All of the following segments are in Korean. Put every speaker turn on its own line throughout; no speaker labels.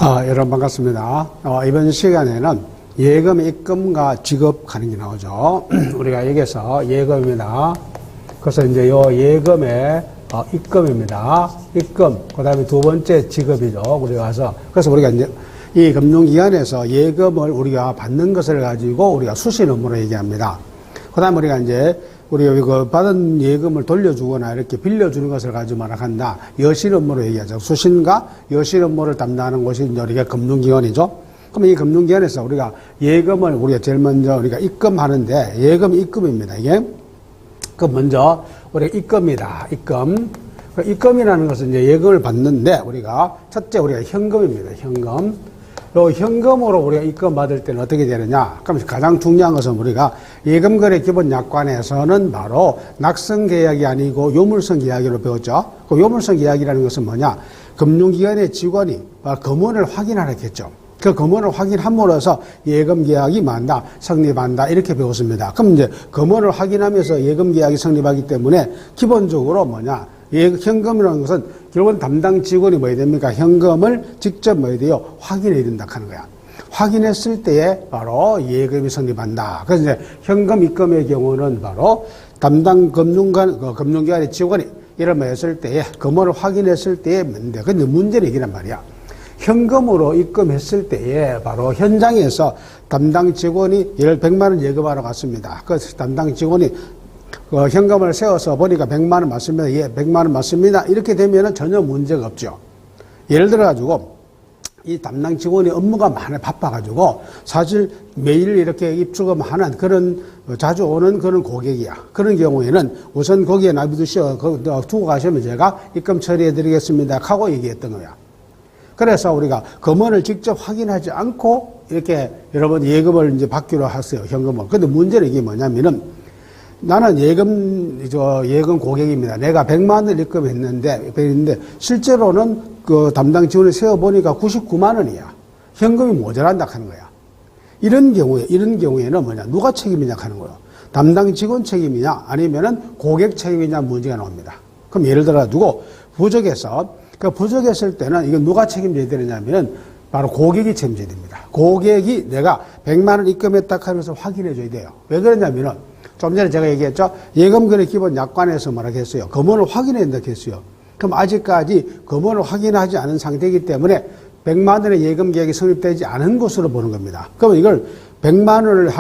여러분 반갑습니다. 이번 시간에는 예금, 입금과 지급 가는 게 나오죠. 우리가 여기서 예금입니다. 그래서 이제 요 예금의 입금입니다. 입금, 그 다음에 두 번째 지급이죠. 우리가 와서. 그래서 우리가 이제 이 금융기관에서 예금을 우리가 받는 것을 가지고 우리가 수신 업무로 얘기합니다. 그 다음에 우리가 이제 우리가 이거 받은 예금을 돌려주거나 이렇게 빌려주는 것을 가지고 말한다. 여신 업무로 얘기하죠. 수신과 여신 업무를 담당하는 곳이 이제 우리가 금융기관이죠. 그럼 이 금융기관에서 우리가 예금을 우리가 제일 먼저 우리가 입금하는데 예금 입금입니다. 이게. 그럼 먼저 우리가 입금이다. 입금. 입금이라는 것은 이제 예금을 받는데 우리가 첫째 우리가 현금입니다. 현금. 요 현금으로 우리가 입금 받을 때는 어떻게 되느냐? 그럼 가장 중요한 것은 우리가 예금거래 기본 약관에서는 바로 낙성 계약이 아니고 요물성 계약으로 배웠죠. 그 요물성 계약이라는 것은 뭐냐? 금융기관의 직원이 금원을 확인하라 했죠. 그 금원을 확인함으로써 예금 계약이 만다, 성립한다 이렇게 배웠습니다. 그럼 이제 금원을 확인하면서 예금 계약이 성립하기 때문에 기본적으로 뭐냐? 현금이라는 것은 결국은 담당 직원이 뭐야 됩니까? 현금을 직접 뭐야 돼요? 확인해야 된다 하는 거야. 확인했을 때에 바로 예금이 성립한다. 그래서 이제 현금 입금의 경우는 바로 담당 금융기관의 직원이 이런 뭐 했을 때에 금원을 확인했을 때에 문제. 근데 문제는 이기란 말이야. 현금으로 입금했을 때에 바로 현장에서 담당 직원이 예를 100만 원 예금하러 갔습니다. 그래서 담당 직원이 현금을 세워서 보니까 100만 원 맞습니다. 예, 100만 원 맞습니다. 이렇게 되면은 전혀 문제가 없죠. 예를 들어가지고 이 담당 직원이 업무가 많이 바빠가지고 사실 매일 이렇게 입주금하는 그런 자주 오는 그런 고객이야. 그런 경우에는 우선 거기에 놔두시오. 두고 가시면 제가 입금 처리해 드리겠습니다. 하고 얘기했던 거야. 그래서 우리가 금원을 직접 확인하지 않고 이렇게 여러분 예금을 이제 받기로 하세요. 현금을. 근데 문제는 이게 뭐냐면은 나는 예금 고객입니다. 내가 100만 원을 입금했는데, 실제로는 그 담당 직원을 세워보니까 99만 원이야. 현금이 모자란다 하는 거야. 이런 경우에는 뭐냐? 누가 책임이냐 하는 거예요. 담당 직원 책임이냐? 아니면은 고객 책임이냐 문제가 나옵니다. 그럼 예를 들어가지고, 부족했을 때는 이건 누가 책임져야 되느냐면은 바로 고객이 책임져야 됩니다. 고객이 내가 100만 원 입금했다 하면서 확인해 줘야 돼요. 왜 그러냐면은 좀 전에 제가 얘기했죠. 예금거래 기본 약관에서 뭐라고 했어요. 금원을 확인해야 된다고 했어요. 그럼 아직까지 금원을 확인하지 않은 상태이기 때문에 100만 원의 예금 계약이 성립되지 않은 것으로 보는 겁니다. 그럼 이걸 100만 원을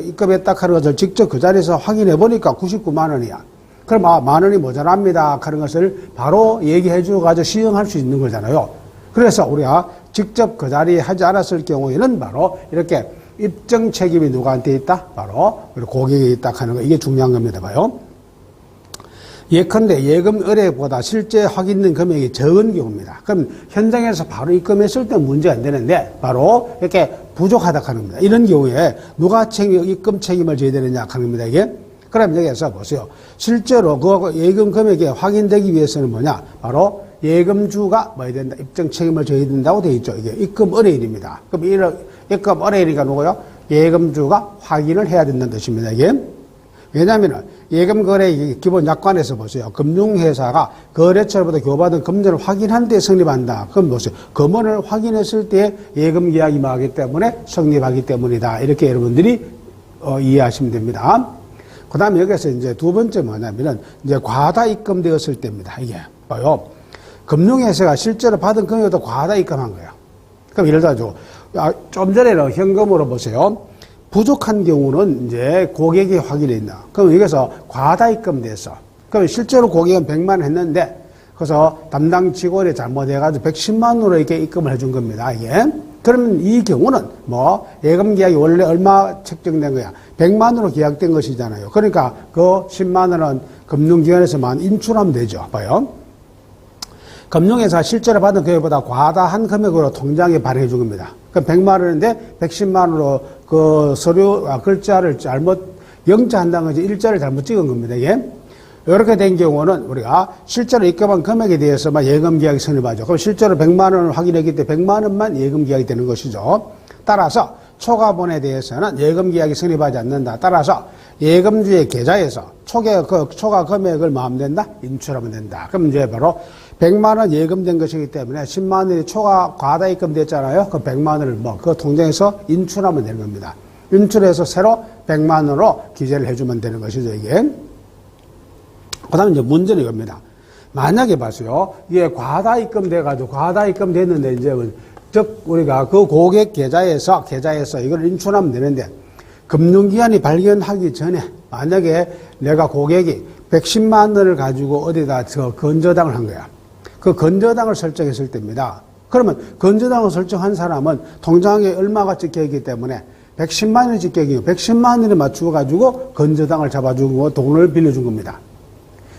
입금했다 하는 것을 직접 그 자리에서 확인해 보니까 99만 원이야. 그럼 만 원이 모자랍니다 하는 것을 바로 얘기해 주어가지고 시행할 수 있는 거잖아요. 그래서 우리가 직접 그 자리에 하지 않았을 경우에는 바로 이렇게 입증 책임이 누구한테 있다? 바로 고객에 있다 하는 거. 이게 중요한 겁니다. 봐요. 예컨대 예금 의뢰보다 실제 확인된 금액이 적은 경우입니다. 그럼 현장에서 바로 입금했을 때 문제가 안 되는데 바로 이렇게 부족하다 하는 겁니다. 이런 경우에 누가 입금 책임을 져야 되느냐 하는 겁니다. 이게. 그럼 여기서 보세요. 실제로 그 예금 금액이 확인되기 위해서는 뭐냐? 바로 예금주가 뭐야 된다? 입증 책임을 져야 된다고 되어 있죠. 이게 입금 의뢰인입니다. 그럼 입금 의뢰인이가 누구요? 예금주가 확인을 해야 된다는 뜻입니다. 이게. 왜냐하면 예금거래 기본 약관에서 보세요. 금융회사가 거래처로부터 교부받은 금전을 확인한 데 성립한다. 그럼 보세요. 금원을 확인했을 때 예금계약이 하기 때문에 성립하기 때문이다. 이렇게 여러분들이 이해하시면 됩니다. 그 다음에 여기서 이제 두 번째 뭐냐면은 이제 과다 입금되었을 때입니다. 이게 봐요. 금융회사가 실제로 받은 금액도 과다 입금한 거예요. 그럼 예를 들어서 좀 전에는 현금으로 보세요. 부족한 경우는 이제 고객이 확인했나. 그럼 여기서 과다 입금돼서. 그럼 실제로 고객은 100만 원 했는데 그래서 담당 직원이 잘못해가지고 110만 원으로 이렇게 입금을 해준 겁니다. 이게. 그러면 이 경우는 예금 계약이 원래 얼마 책정된 거야? 100만 원으로 계약된 것이잖아요. 그러니까 그 10만 원은 금융기관에서만 인출하면 되죠. 봐요. 금융회사 실제로 받은 금액보다 과다한 금액으로 통장에 발행해 준 겁니다. 그럼 100만 원인데 110만 원으로 그 글자를 영자한다는 거지 일자를 잘못 찍은 겁니다. 이게. 이렇게 된 경우는 우리가 실제로 입금한 금액에 대해서만 예금 계약이 성립하죠. 그럼 실제로 100만 원을 확인했기 때문에 100만 원만 예금 계약이 되는 것이죠. 따라서 초과본에 대해서는 예금 계약이 성립하지 않는다. 따라서 예금주의 계좌에서 초과 금액을 마음된다? 인출하면 된다. 그럼 이제 바로 100만 원 예금된 것이기 때문에 10만 원이 초과 과다 입금됐잖아요. 그 100만 원을 그 통장에서 인출하면 되는 겁니다. 인출해서 새로 100만 원으로 기재를 해주면 되는 것이죠, 이게. 그 다음에 이제 문제는 이겁니다. 만약에 봐서요, 이게 과다 입금돼가지고, 과다 입금됐는데, 이제, 즉, 우리가 그 고객 계좌에서 이걸 인출하면 되는데, 금융기관이 발견하기 전에, 만약에 내가 고객이 110만 원을 가지고 어디다 건저당을 한 거야. 그 건저당을 설정했을 때입니다. 그러면 건저당을 설정한 사람은 통장에 얼마가 찍혀 있기 때문에 110만 원이 찍혀 있고 110만 원에 맞추어 가지고 건저당을 잡아주고 돈을 빌려준 겁니다.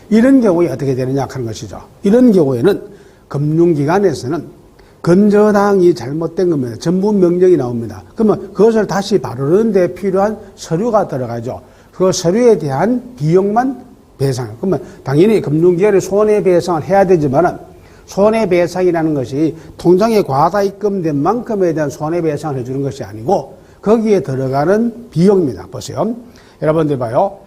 이런 경우에 어떻게 되느냐 하는 것이죠. 이런 경우에는 금융기관에서는 건저당이 잘못된 겁니다. 전부 명령이 나옵니다. 그러면 그것을 다시 바르는 데 필요한 서류가 들어가죠. 그 서류에 대한 비용만 배상. 그러면 당연히 금융기관에 손해배상을 해야 되지만은 손해배상이라는 것이 통장에 과다 입금된 만큼에 대한 손해배상을 해주는 것이 아니고 거기에 들어가는 비용입니다. 보세요. 여러분들 봐요.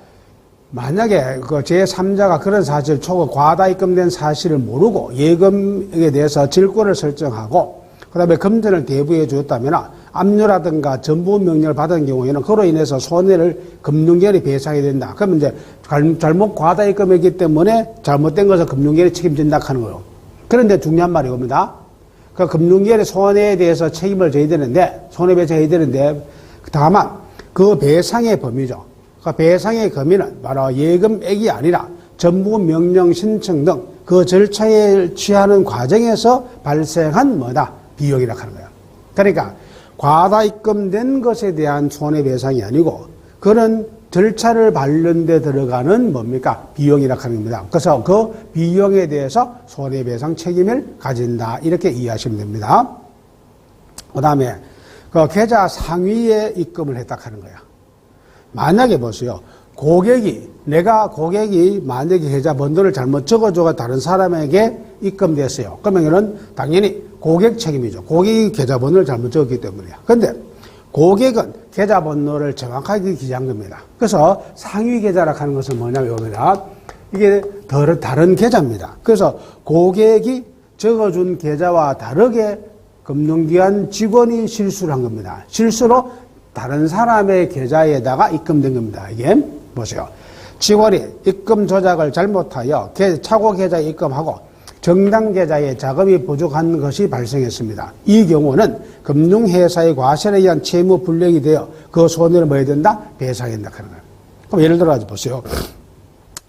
만약에 그 제3자가 그런 사실, 과다 입금된 사실을 모르고 예금에 대해서 질권을 설정하고 그 다음에 금전을 대부해 주었다면 압류라든가 전부 명령을 받은 경우에는 그로 인해서 손해를 금융기관이 배상해야 된다. 그러면 이제 잘못 과다 입금했기 때문에 잘못된 것을 금융기관이 책임진다 하는 거예요. 그런데 중요한 말이 옵니다. 그 금융기관의 손해에 대해서 책임을 져야 되는데, 손해배상해야 되는데, 다만 그 배상의 범위죠. 그 배상의 범위는 바로 예금액이 아니라 전부 명령 신청 등 그 절차에 취하는 과정에서 발생한 비용이라 하는 거예요. 그러니까 과다 입금된 것에 대한 손해배상이 아니고 그런 절차를 밟는 데 들어가는 비용이라 하는 겁니다. 그래서 그 비용에 대해서 손해배상 책임을 가진다. 이렇게 이해하시면 됩니다. 그 다음에 그 계좌 상위에 입금을 했다 하는 거야. 만약에 보세요. 내가 고객이 만약에 계좌 번호를 잘못 적어줘가 다른 사람에게 입금됐어요. 그러면은 당연히 고객 책임이죠. 고객이 계좌 번호를 잘못 적었기 때문이야. 그런데 고객은 계좌 번호를 정확하게 기재한 겁니다. 그래서 상위 계좌라 하는 것은 뭐냐면 이겁니다. 이게 다른 계좌입니다. 그래서 고객이 적어준 계좌와 다르게 금융기관 직원이 실수를 한 겁니다. 실수로 다른 사람의 계좌에다가 입금된 겁니다. 이게 보세요. 직원이 입금 조작을 잘못하여 차고 계좌에 입금하고 정당 계좌에 자금이 부족한 것이 발생했습니다. 이 경우는 금융회사의 과실에 의한 채무 불이익이 되어 그 손해를 뭐 해야 된다? 배상해야 된다 하는 거예요. 그럼 예를 들어 보세요.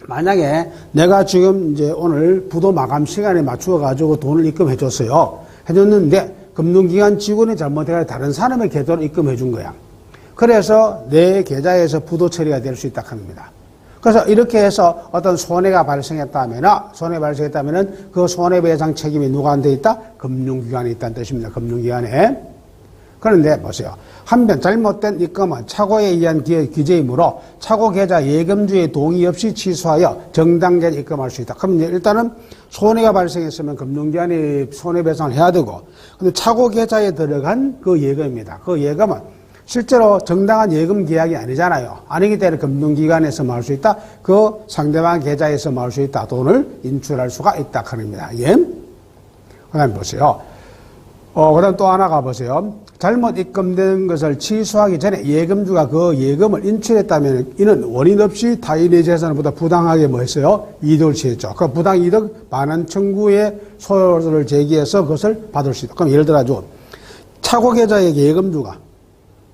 만약에 내가 지금 이제 오늘 부도 마감 시간에 맞추어 가지고 돈을 입금해 줬어요. 해줬는데 금융기관 직원이 잘못해서 다른 사람의 계좌로 입금해 준 거야. 그래서 내 계좌에서 부도 처리가 될 수 있다 하는 겁니다. 그래서 이렇게 해서 어떤 손해가 발생했다면은 그 손해배상 책임이 누구한테 있다? 금융기관에 있다는 뜻입니다. 금융기관에. 그런데 보세요. 한편 잘못된 입금은 착오에 의한 기재이므로 착오 계좌 예금주의 동의 없이 취소하여 정당 계좌에 입금할 수 있다. 그럼 일단은 손해가 발생했으면 금융기관이 손해배상을 해야 되고, 근데 착오 계좌에 들어간 그 예금입니다. 그 예금은 실제로 정당한 예금 계약이 아니잖아요. 아니기 때문에 금융기관에서 모을 수 있다. 그 상대방 계좌에서 모을 수 있다. 돈을 인출할 수가 있다. 합니다. 예. 그 다음에 보세요. 그 다음 또 하나가 보세요. 잘못 입금된 것을 취소하기 전에 예금주가 그 예금을 인출했다면 이는 원인 없이 타인의 재산보다 부당하게 뭐 했어요? 이득을 취했죠. 그 부당이득 반환 청구의 소요를 제기해서 그것을 받을 수 있다. 그럼 예를 들어서 착오 계좌의 예금주가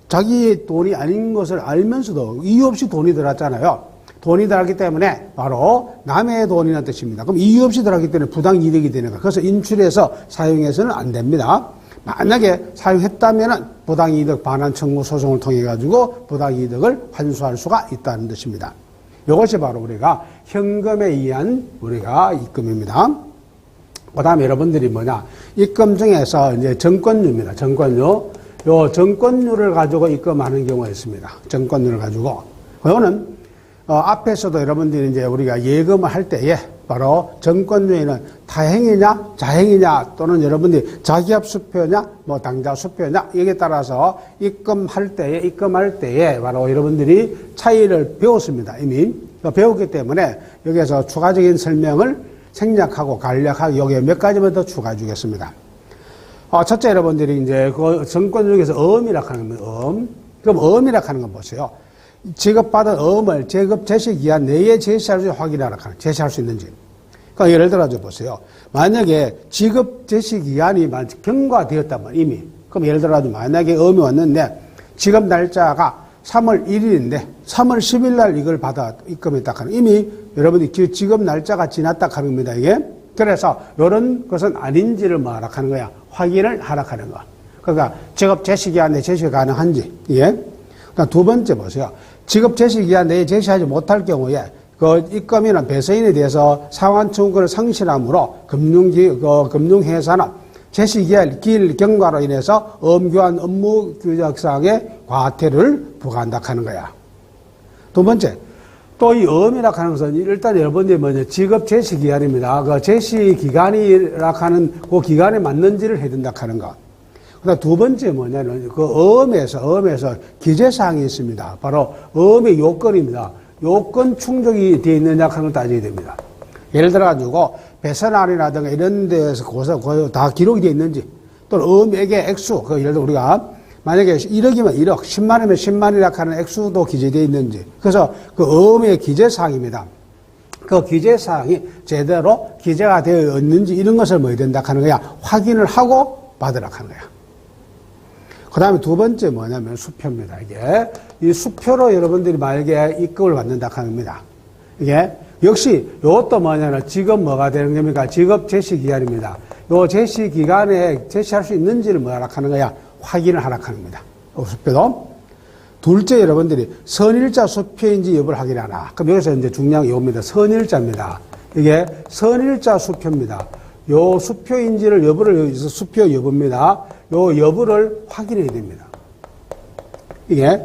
자기의 돈이 아닌 것을 알면서도 이유 없이 돈이 들어왔잖아요. 돈이 들어왔기 때문에 바로 남의 돈이라는 뜻입니다. 그럼 이유 없이 들어왔기 때문에 부당이득이 되는 거예요. 그래서 인출해서 사용해서는 안 됩니다. 만약에 사용했다면 부당이득 반환 청구 소송을 통해 가지고 부당이득을 환수할 수가 있다는 뜻입니다. 이것이 바로 우리가 현금에 의한 우리가 입금입니다. 그 다음에 여러분들이 입금 중에서 이제 정권료입니다. 정권료. 요 정권료를 가지고 입금하는 경우가 있습니다. 정권료를 가지고. 이거는 앞에서도 여러분들이 이제 우리가 예금을 할 때에 바로 정권료에는 타행이냐 자행이냐 또는 여러분들이 자기합 수표냐 당좌 수표냐 여기에 따라서 입금할 때에 바로 여러분들이 차이를 배웠습니다. 이미 배웠기 때문에 여기에서 추가적인 설명을 생략하고 간략하게 여기에 몇 가지만 더 추가해 주겠습니다. 첫째 여러분들이 이제 그 정권 중에서 어음이라 하는 겁니다. 그럼 어음이라 하는 건 보세요. 지급받은 어음을 제급 제시 기한 내에 제시할 수 확인하라 하는 제시할 수 있는지. 그러니까 예를 들어 보세요. 만약에 지급 제시 기한이 경과되었다면 이미 그럼 예를 들어 만약에 어음이 왔는데 지급 날짜가 3월 1일인데 3월 10일 날 이걸 받아 입금했다 하는 이미 여러분이 지급 날짜가 지났다 하는 겁니다. 이게 그래서 이런 것은 아닌지를 뭐하라 하는 거야. 확인을 하라 하는 거. 그러니까 지급 제시 기한 내에 제시가 가능한지. 예. 그러니까 두 번째 보세요. 지급 제시 기한 내에 제시하지 못할 경우에 그 입금이나 배서인에 대해서 상환 청구권을 상실함으로 금융회사나 제시기한 기일 경과로 인해서 엄교한 업무 규약상의 과태료를 부과한다 하는 거야. 두 번째, 또 이 엄이라 하는 것은 일단 여러분들이 뭐냐, 지급 제시 기간입니다. 그 제시 기간이라 하는 그 기간에 맞는지를 해야 된다 하는 거. 그다음 두 번째 뭐냐면 그 엄에서 기재사항이 있습니다. 바로 엄의 요건입니다. 요건 충족이 되어 있느냐 하는 걸 따져야 됩니다. 예를 들어가지고 배선안이라든가 이런 데에서 고소 다 기록이 되어 있는지 또는 엄액의 액수, 그 예를 들어 우리가 만약에 1억이면 1억, 10만이면 10만이라 하는 액수도 기재되어 있는지 그래서 그 엄의 기재사항입니다. 그 기재사항이 제대로 기재가 되어 있는지 이런 것을 뭐 해야 된다 하는 거야. 확인을 하고 받으라 하는 거야. 그 다음에 두 번째 뭐냐면 수표입니다. 이게 이 수표로 여러분들이 만약에 입금을 받는다 하는 겁니다. 이게 역시 이것도 뭐냐면 지급 뭐가 되는 겁니까? 지급 제시 기간입니다. 요 제시 기간에 제시할 수 있는지를 뭐하라 하는 거야? 확인을 하라 하는 겁니다. 수표도. 둘째 여러분들이 선일자 수표인지 여부를 확인하라. 그럼 여기서 이제 중요한 게 이겁니다. 선일자입니다. 이게 선일자 수표입니다. 요 수표인지를 여부를 수표 여부입니다. 요 여부를 확인해야 됩니다. 이게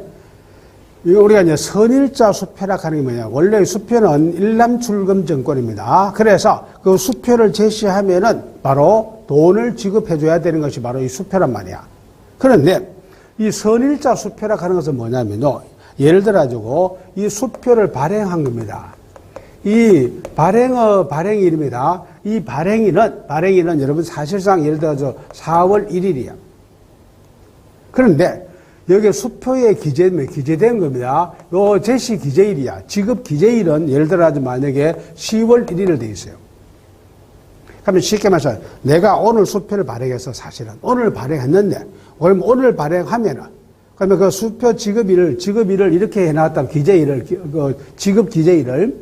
우리가 이제 선일자 수표라 하는 게 뭐냐. 원래 수표는 일람출금 증권입니다. 그래서 그 수표를 제시하면은 바로 돈을 지급해 줘야 되는 것이 바로 이 수표란 말이야. 그런데 이 선일자 수표라 하는 것은 뭐냐면요. 예를 들어가지고 이 수표를 발행한 겁니다. 이 발행일입니다. 이 발행일은 여러분 사실상 예를 들어서 4월 1일이야. 그런데 여기 수표에 기재된 겁니다. 요 제시 기재일이야. 지급 기재일은 예를 들어서 만약에 10월 1일로 되어 있어요. 그러면 쉽게 말해서 내가 오늘 수표를 발행해서 사실은 오늘 발행했는데 그럼 오늘 발행하면은 그러면 그 수표 지급일을 이렇게 해놨다면 기재일을 지급 기재일을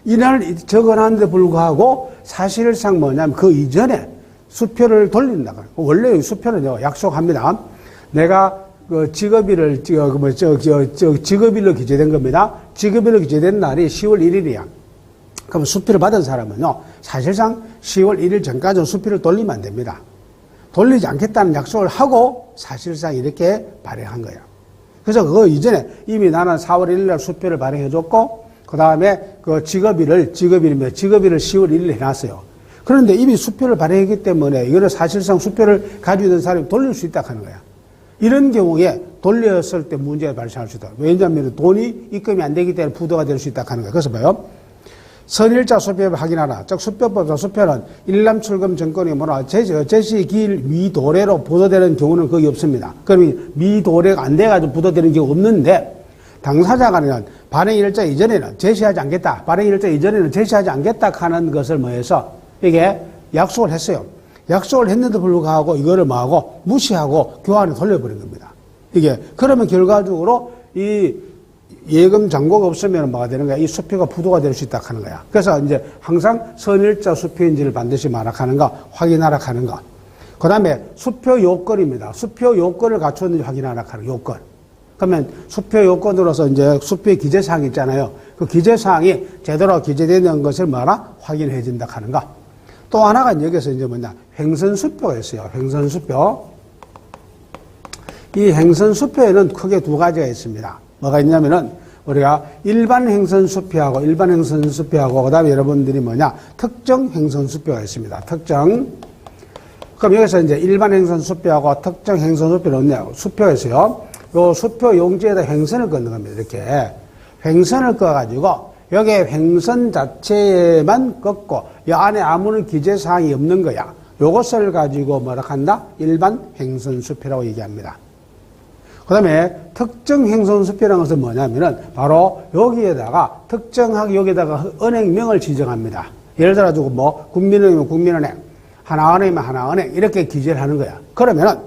이날 적어놨는데 불구하고 사실상 뭐냐면 그 이전에 수표를 돌린다. 원래 수표는 약속합니다. 내가 그 지급일을 지급일로 기재된 겁니다. 지급일로 기재된 날이 10월 1일이야. 그럼 수표를 받은 사람은요, 사실상 10월 1일 전까지는 수표를 돌리면 안 됩니다. 돌리지 않겠다는 약속을 하고 사실상 이렇게 발행한 거예요. 그래서 그 이전에 이미 나는 4월 1일 날 수표를 발행해줬고, 그 다음에 그 지급일을 10월 1일 해놨어요. 그런데 이미 수표를 발행했기 때문에 이거를 사실상 수표를 가지고 있는 사람이 돌릴 수 있다 하는 거야. 이런 경우에 돌렸을 때 문제가 발생할 수 있다. 왜냐하면 돈이 입금이 안 되기 때문에 부도가 될 수 있다 하는 거야. 그래서 봐요. 선일자 수표를 확인하라. 즉 수표법상 수표는 일람출금 증권이 뭐라 제시기일 미도래로 부도되는 경우는 거의 없습니다. 그러면 미도래가 안 돼가지고 부도되는 경우 없는데 당사자가 발행일자 이전에는 제시하지 않겠다. 발행일자 이전에는 제시하지 않겠다 하는 것을 뭐해서 이게 약속을 했어요. 약속을 했는데도 불구하고 이거를 뭐하고 무시하고 교환을 돌려버린 겁니다. 이게 그러면 결과적으로 이 예금 잔고가 없으면 뭐가 되는 거야? 이 수표가 부도가 될 수 있다 하는 거야. 그래서 이제 항상 선일자 수표인지를 반드시 말하는 거, 확인하라 하는 거. 그 다음에 수표 요건입니다. 수표 요건을 갖췄는지 확인하라 하는 요건. 그러면 수표 요건으로서 이제 수표의 기재사항이 있잖아요. 그 기재사항이 제대로 기재되는 것을 뭐라? 확인해 준다 하는 거. 또 하나가 여기서 이제 뭐냐? 횡선수표가 있어요. 횡선수표. 이 횡선수표에는 크게 두 가지가 있습니다. 뭐가 있냐면은 우리가 일반 횡선수표하고 그 다음에 여러분들이 뭐냐? 특정 횡선수표가 있습니다. 특정. 그럼 여기서 이제 일반 횡선수표하고 특정 횡선수표는 뭐냐? 수표가 있어요. 요 수표 용지에다 횡선을 긋는 겁니다. 이렇게. 횡선을 그어가지고 여기에 횡선 자체에만 꺾고 이 안에 아무런 기재사항이 없는 거야. 요것을 가지고 뭐라 한다? 일반 횡선수표라고 얘기합니다. 그 다음에 특정 횡선수표라는 것은 뭐냐면은 바로 여기에다가 특정하게 여기에다가 은행명을 지정합니다. 예를 들어가지고 뭐 국민은행이면 국민은행, 하나은행이면 하나은행 이렇게 기재를 하는 거야. 그러면은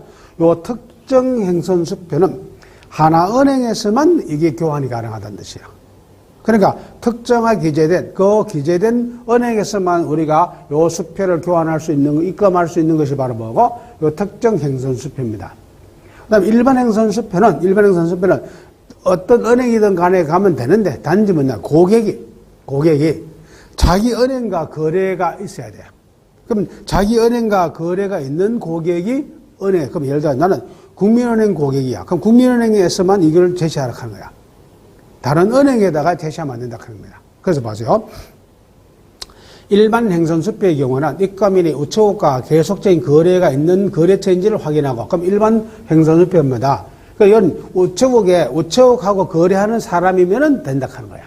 요 특정 횡선수표는 하나은행에서만 이게 교환이 가능하다는 뜻이야. 그러니까 특정하게 기재된 은행에서만 우리가 요 수표를 교환할 수 있는, 입금할 수 있는 것이 바로 뭐고? 요 특정 횡선수표입니다. 그 다음에 일반 횡선수표는 어떤 은행이든 간에 가면 되는데 단지 뭐냐? 고객이 자기 은행과 거래가 있어야 돼요. 그럼 자기 은행과 거래가 있는 고객이 은행, 그럼 예를 들어 나는 국민은행 고객이야. 그럼 국민은행에서만 이걸 제시하라고 하는 거야. 다른 은행에다가 제시하면 안 된다 하는 겁니다. 그래서 보세요. 일반 횡선수표의 경우는 입금인이 우체국과 계속적인 거래가 있는 거래처인지를 확인하고, 그럼 일반 횡선수표입니다. 그러니까 이건 우체국하고 거래하는 사람이면 된다 하는 거야.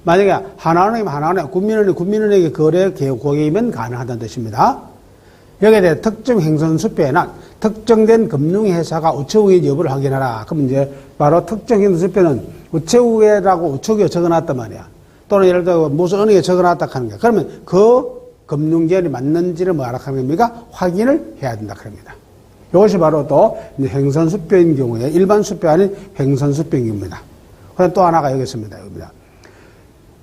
만약에 하나은행이면 하나은행, 국민은행의 거래 고객이면 가능하다는 뜻입니다. 여기에 대해 특정 횡선수표에는 특정된 금융회사가 우체국의 여부를 확인하라. 그럼 이제 바로 특정 횡선수표는 우체국이라고 우체국에 적어놨단 말이야. 또는 예를 들어 무슨 은행에 적어놨다 하는 거야. 그러면 그 금융기관이 맞는지를 뭐라 하는 겁니까? 확인을 해야 된다 합니다. 이것이 바로 또 횡선수표인 경우에 일반 수표 아닌 횡선수표인 경우입니다. 그다음 또 하나가 여기 있습니다. 여기입니다.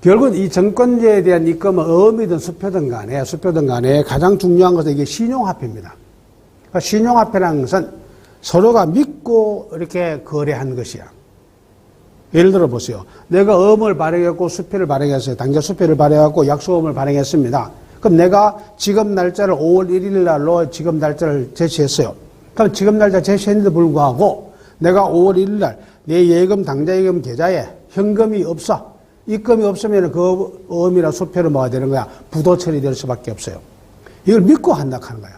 결국 이 정권제에 대한 입금은 어음이든 수표든 간에 가장 중요한 것은 이게 신용화폐입니다. 그러니까 신용화폐라는 것은 서로가 믿고 이렇게 거래한 것이야. 예를 들어 보세요. 내가 어음을 발행했고 수표를 발행했어요. 당좌 수표를 발행했고 약속어음을 발행했습니다. 그럼 내가 지급 날짜를 5월 1일 날로 지급 날짜를 제시했어요. 그럼 지급 날짜 제시했는데 불구하고 내가 5월 1일 날 내 예금 당좌 예금 계좌에 현금이 없어. 입금이 없으면 그 어음이나 수표를 뭐가 되는 거야? 부도 처리될 수밖에 없어요. 이걸 믿고 한다 하는 거야.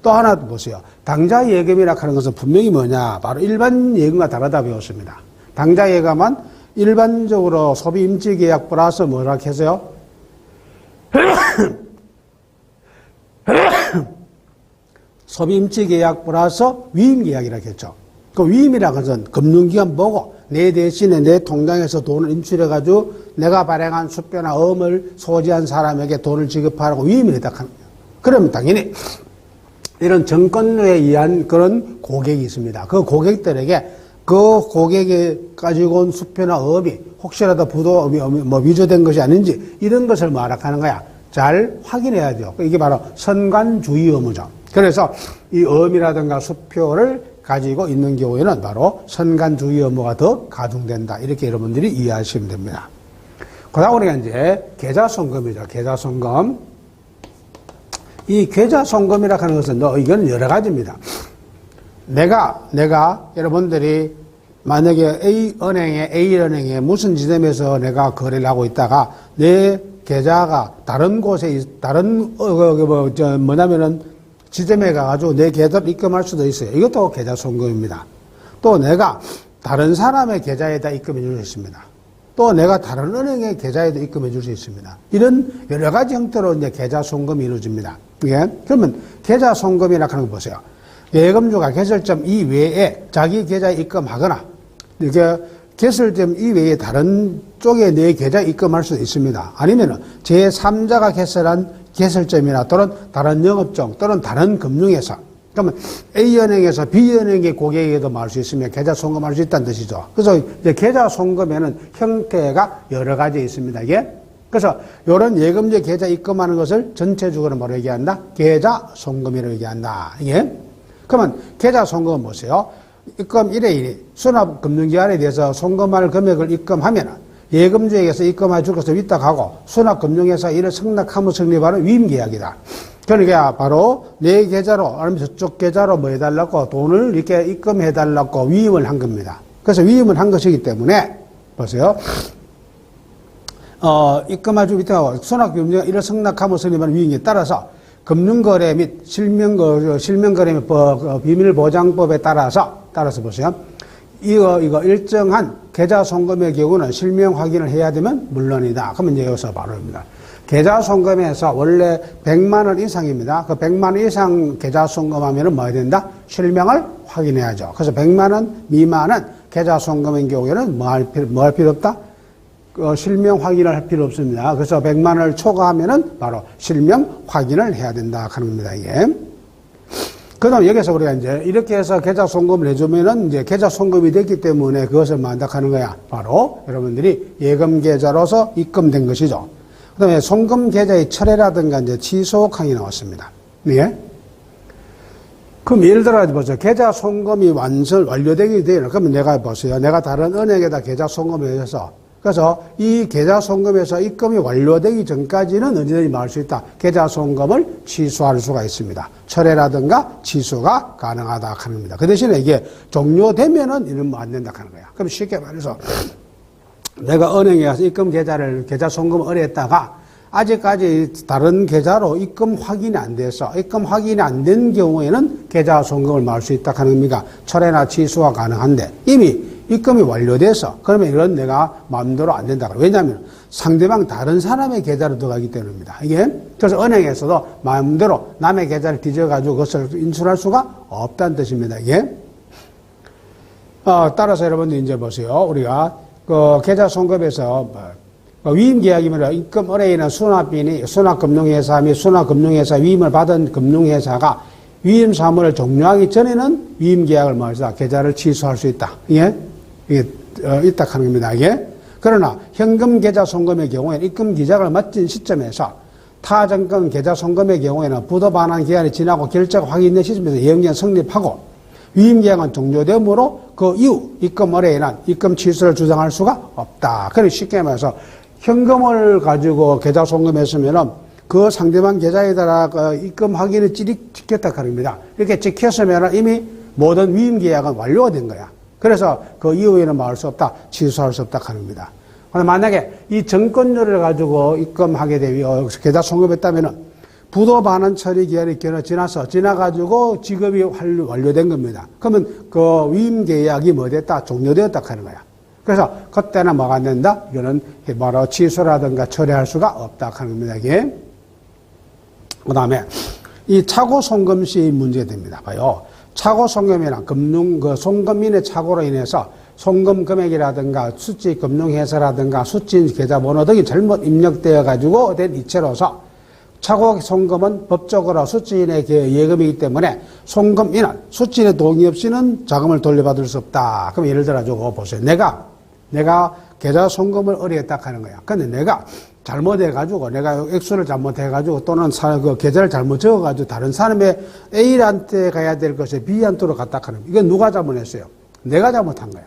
또 하나 보세요. 당좌 예금이라 하는 것은 분명히 뭐냐? 바로 일반 예금과 다르다 배웠습니다. 당좌 예금은 일반적으로 소비 임치 계약 플러스 뭐라 해서요? 소비 임치 계약 플러스 위임 계약이라고 했죠. 그 위임이라는 것은 금융기관 보고 내 대신에 내 통장에서 돈을 인출해가지고 내가 발행한 수표나 어음을 소지한 사람에게 돈을 지급하라고 위임을 했다 하는 거예요. 그러면 당연히 이런 정권에 의한 그런 고객이 있습니다. 그 고객들에게 그 고객이 가지고 온 수표나 어음이 혹시라도 부도, 위조된 것이 아닌지 이런 것을 뭐라 하는 거야? 잘 확인해야죠. 이게 바로 선관주의 의무죠. 그래서 이 어음이라든가 수표를 가지고 있는 경우에는 바로 선관주의 의무가 더 가중된다. 이렇게 여러분들이 이해하시면 됩니다. 그 다음 우리가 이제 계좌송금이죠. 계좌송금. 이 계좌송금이라 하는 것은 이건 여러 가지입니다. 내가 여러분들이 만약에 A은행에 무슨 지점에서 내가 거래를 하고 있다가 내 계좌가 다른 곳에, 뭐냐면은 지점에 가가지고 내 계좌를 입금할 수도 있어요. 이것도 계좌송금입니다. 또 내가 다른 사람의 계좌에다 입금해 줄 수 있습니다. 또 내가 다른 은행의 계좌에도 입금해 줄 수 있습니다. 이런 여러 가지 형태로 이제 계좌송금이 이루어집니다. 예? 그러면 계좌송금이라 하는 거 보세요. 예금주가 개설점 이외에 자기 계좌에 입금하거나 이게 개설점 이외에 다른 쪽에 내 계좌에 입금할 수도 있습니다. 아니면은 제3자가 개설한 개설점이나 또는 다른 영업종 또는 다른 금융회사, 그러면 A은행에서 B은행의 고객에게도 말할 수 있으며 계좌 송금할 수 있다는 뜻이죠. 그래서 이제 계좌 송금에는 형태가 여러 가지 있습니다. 이게 그래서 이런 예금제 계좌 입금하는 것을 전체적으로 뭐로 얘기한다? 계좌 송금이라고 얘기한다. 이게 그러면 계좌 송금은 보세요. 입금 1회 1위 수납금융기관에 대해서 송금할 금액을 입금하면 예금주에게서 입금해 줄 것을 위탁하고 수납금융회사 이를 승낙하면 성립하는 위임계약이다. 그러니까 바로 내 계좌로 아니면 저쪽 계좌로 뭐 해달라고 돈을 이렇게 입금해달라고 위임을 한 겁니다. 그래서 위임을 한 것이기 때문에 보세요. 입금해 줄 위탁하고 수납금융회사 이를 승낙하면 성립하는 위임에 따라서 금융거래 및 실명거래 및 비밀보장법에 따라서 보세요. 이거 일정한 계좌 송금의 경우는 실명 확인을 해야 되면 물론이다. 그러면 이제 여기서 바로입니다. 계좌 송금에서 원래 100만 원 이상입니다. 그 100만 원 이상 계좌 송금하면은 뭐 해야 된다? 실명을 확인해야죠. 그래서 100만 원 미만은 계좌 송금인 경우에는 뭐 할 필요 없다? 실명 확인을 할 필요 없습니다. 그래서 100만 원을 초과하면은 바로 실명 확인을 해야 된다 하는 겁니다. 이게. 그 다음 여기서 우리가 이제 이렇게 해서 계좌 송금을 해주면은 이제 계좌 송금이 됐기 때문에 그것을 만족하는 거야. 바로 여러분들이 예금 계좌로서 입금된 것이죠. 그 다음에 송금 계좌의 철회라든가 이제 취소 항이 나왔습니다. 예? 그럼 예를 들어 보세요. 계좌 송금이 완료되게 되면 그러면 내가 보세요. 내가 다른 은행에다 계좌 송금을 해서 그래서 이 계좌 송금에서 입금이 완료되기 전까지는 언제든지 말할 수 있다. 계좌 송금을 취소할 수가 있습니다. 철회라든가 취소가 가능하다 하는 겁니다. 그 대신에 이게 종료되면은 이러면 안 된다 하는 거야. 그럼 쉽게 말해서 내가 은행에 가서 계좌 송금을 의뢰했다가 아직까지 다른 계좌로 입금 확인이 안 돼서 입금 확인이 안 된 경우에는 계좌 송금을 말할 수 있다 하는 겁니다. 철회나 취소가 가능한데 이미 입금이 완료돼서 그러면 이건 내가 마음대로 안 된다. 왜냐하면 상대방 다른 사람의 계좌로 들어가기 때문입니다. 이게 그래서 은행에서도 마음대로 남의 계좌를 뒤져가지고 그것을 인출할 수가 없다는 뜻입니다. 이게 따라서 여러분들 이제 보세요. 우리가 그 계좌 송금에서 위임 계약이면 입금 의뢰인은 수납금융회사 및 수납금융회사 위임을 받은 금융회사가 위임 사무를 종료하기 전에는 위임 계약을 말해서 계좌를 취소할 수 있다. 이게 있다 하는 겁니다. 이게 그러나 현금 계좌 송금의 경우에는 입금 기작을 마친 시점에서 타증권 계좌 송금의 경우에는 부도 반환 기한이 지나고 결제가 확인된 시점에서 예금계약은 성립하고 위임 계약은 종료되므로 그 이후 입금 의뢰인은 입금 취소를 주장할 수가 없다. 그래서 쉽게 말해서 현금을 가지고 계좌 송금했으면은 그 상대방 계좌에다가 입금 확인을 찍혔다 하는 겁니다. 이렇게 찍혔으면 이미 모든 위임 계약은 완료가 된 거야. 그래서 그 이후에는 말할 수 없다, 취소할 수 없다 하는 겁니다. 만약에 이 정권료를 가지고 입금하게 되면 계좌 송금했다면은 부도 반환 처리 기한이 지나가지고 지급이 완료된 겁니다. 그러면 그 위임 계약이 뭐 됐다, 종료되었다 하는 거야. 그래서 그때는 뭐가 안 된다? 이거는 바로 취소라든가 처리할 수가 없다 하는 겁니다. 이게. 그 다음에 이 차고 송금 시 문제가 됩니다. 봐요. 차고 송금이란 송금인의 착오로 인해서 송금 금액이라든가 수취 금융회사라든가 수취인 계좌번호 등이 잘못 입력되어 가지고 된 이체로서 차고 송금은 법적으로 수취인의 예금이기 때문에 송금인은 수취인의 동의 없이는 자금을 돌려받을 수 없다. 그럼 예를 들어가지고 보세요. 내가 계좌 송금을 의뢰했다 하는 거야. 근데 내가 잘못해가지고, 내가 액수를 잘못해가지고, 또는 그 계좌를 잘못 적어가지고, 다른 사람의 A한테 가야 될 것에 B한테로 갔다 하는 거야. 이건 누가 잘못했어요? 내가 잘못한 거야.